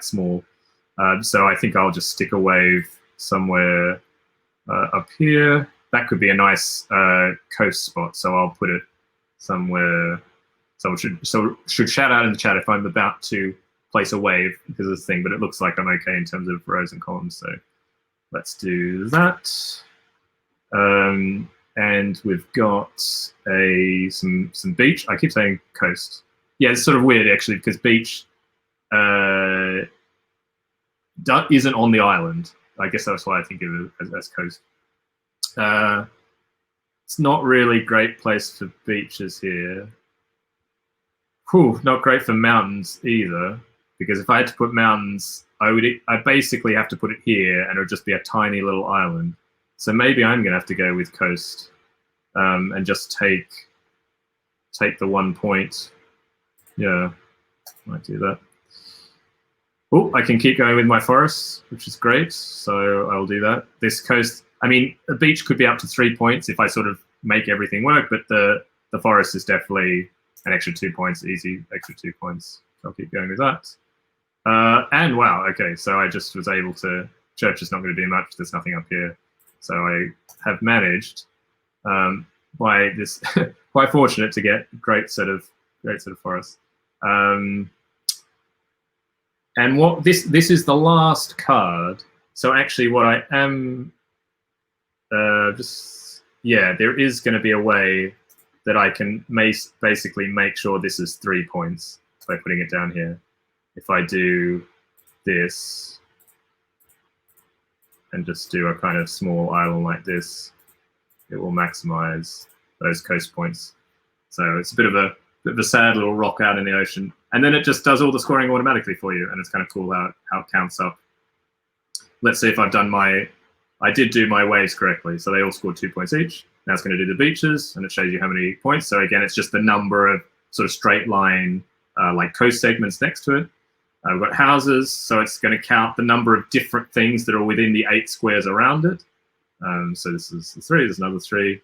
small. So I think I'll just stick a wave somewhere up here. That could be a nice coast spot. So I'll put it somewhere. Someone should shout out in the chat if I'm about to place a wave because of this thing. But it looks like I'm okay in terms of rows and columns. So let's do that. And we've got some beach. I keep saying coast. Yeah, it's sort of weird actually because beach isn't on the island. I guess that's why I think of it as coast. It's not really a great place for beaches here. Whew, not great for mountains either, because if I had to put mountains, I basically have to put it here, and it would just be a tiny little island. So maybe I'm going to have to go with coast and just take the 1 point. Yeah, might do that. Oh, I can keep going with my forests, which is great. So I'll do that. This coast, I mean, a beach could be up to 3 points if I sort of make everything work, but the forest is definitely an extra 2 points, easy extra 2 points. So I'll keep going with that. And wow, okay, so I just was able to, church is not going to do much, there's nothing up here. So I have managed by this, quite fortunate to get great set of forests. And what this is the last card. So actually, what I am there is going to be a way that I can basically make sure this is 3 points by putting it down here. If I do this and just do a kind of small island like this, it will maximize those coast points. So it's a bit of a sad little rock out in the ocean. And then it just does all the scoring automatically for you. And it's kind of cool how it counts up. Let's see if I've done I did do my waves correctly. So they all scored 2 points each. Now it's going to do the beaches, and it shows you how many points. So again, it's just the number of sort of straight line like coast segments next to it. We've got houses, so it's going to count the number of different things that are within the 8 squares around it. So this is 3, there's another 3.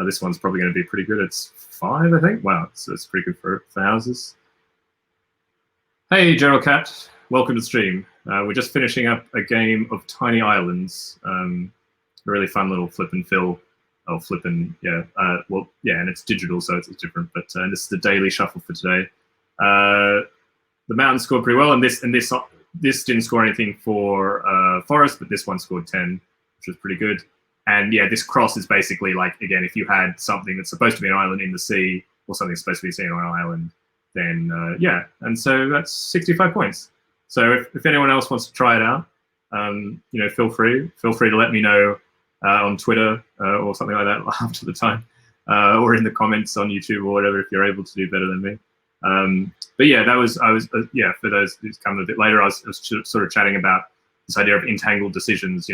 This one's probably going to be pretty good. It's 5, I think. Wow, so it's pretty good for houses. Hey, Gerald Cat, welcome to the stream. We're just finishing up a game of Tiny Islands. A really fun little flip and fill. Oh, flip and, yeah. And it's digital, so it's different. But this is the daily shuffle for today. The mountain scored pretty well, and this didn't score anything for forest, but this one scored 10, which was pretty good. And yeah, this cross is basically like, again, if you had something that's supposed to be an island in the sea, or something that's supposed to be seen on an island, then yeah. And so that's 65 points. So if anyone else wants to try it out, feel free to let me know on Twitter or something like that after the time, or in the comments on YouTube or whatever, if you're able to do better than me. But yeah, for those who's come a bit later, I was sort of chatting about this idea of entangled decisions,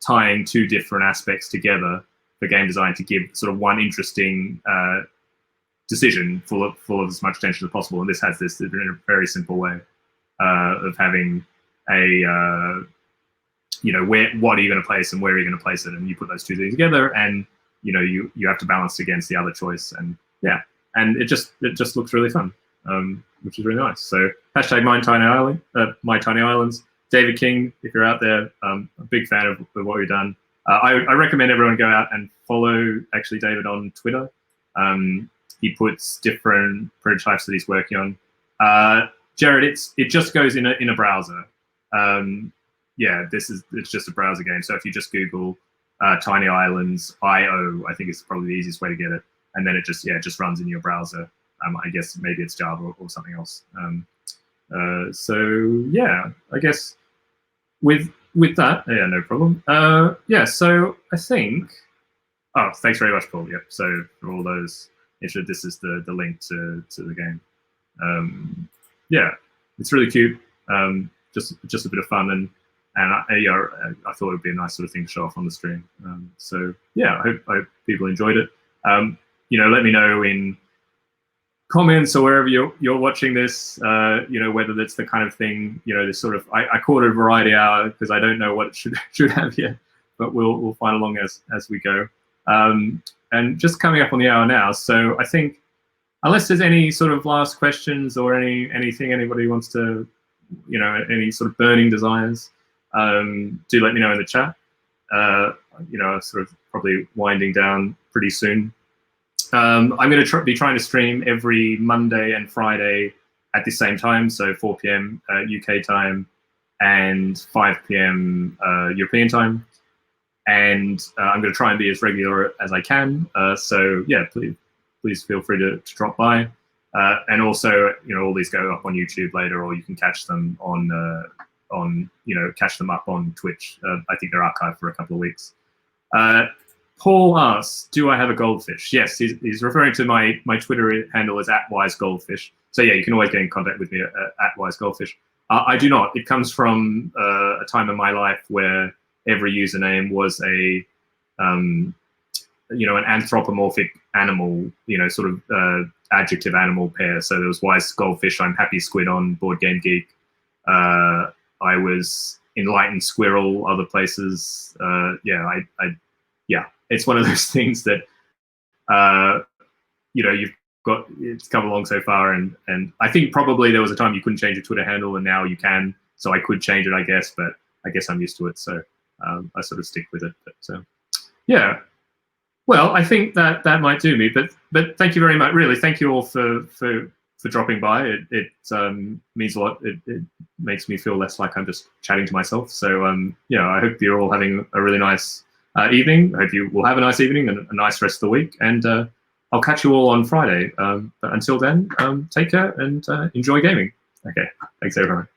tying 2 different aspects together for game design to give sort of one interesting decision full of as much tension as possible. And this has this in a very simple way of having a what are you going to place and where are you going to place it, and you put those 2 things together, and you have to balance against the other choice, and yeah, and it just looks really fun, which is really nice. So hashtag my tiny islands. David King, if you're out there, I'm a big fan of what you've done. I recommend everyone go out and follow actually David on Twitter. He puts different prototypes that he's working on. Jared, it just goes in a browser. Yeah, it's just a browser game. So if you just Google Tiny Islands IO, I think it's probably the easiest way to get it. And then it just runs in your browser. I guess maybe it's Java or something else. So yeah, I guess with that, yeah, no problem. Yeah, so I think. Oh, thanks very much, Paul. Yep. So for all those interested, this is the link to the game. Yeah, it's really cute. Just a bit of fun, and I thought it would be a nice sort of thing to show off on the stream. So yeah, I hope people enjoyed it. Let me know in comments or wherever you're watching this, whether that's the kind of thing, this sort of, I call it a variety hour because I don't know what it should have yet, but we'll find along as we go. And just coming up on the hour now, so I think unless there's any sort of last questions or anything anybody wants to, any sort of burning desires, do let me know in the chat. Sort of probably winding down pretty soon. I'm going to be trying to stream every Monday and Friday at the same time, so 4 p.m. UK time and 5 p.m. European time. And I'm going to try and be as regular as I can. So yeah, please feel free to drop by. And also, all these go up on YouTube later, or you can catch them catch them up on Twitch. I think they're archived for a couple of weeks. Paul asks, do I have a goldfish? Yes, he's referring to my Twitter handle is @wisegoldfish. So yeah, you can always get in contact with me at @wisegoldfish. I do not. It comes from a time in my life where every username was an anthropomorphic animal, sort of adjective animal pair. So there was Wise Goldfish, I'm Happy Squid on Board Game Geek. I was Enlightened Squirrel, other places. Yeah, it's one of those things that, you've got, it's come along so far. And I think probably there was a time you couldn't change your Twitter handle and now you can. So I could change it, I guess, but I guess I'm used to it. So I sort of stick with it. But yeah, well, I think that might do me. But thank you very much. Really, thank you all for dropping by. It means a lot. It makes me feel less like I'm just chatting to myself. So I hope you're all having a really nice evening. I hope you will have a nice evening and a nice rest of the week. And I'll catch you all on Friday. But until then, take care and enjoy gaming. Okay, thanks everyone.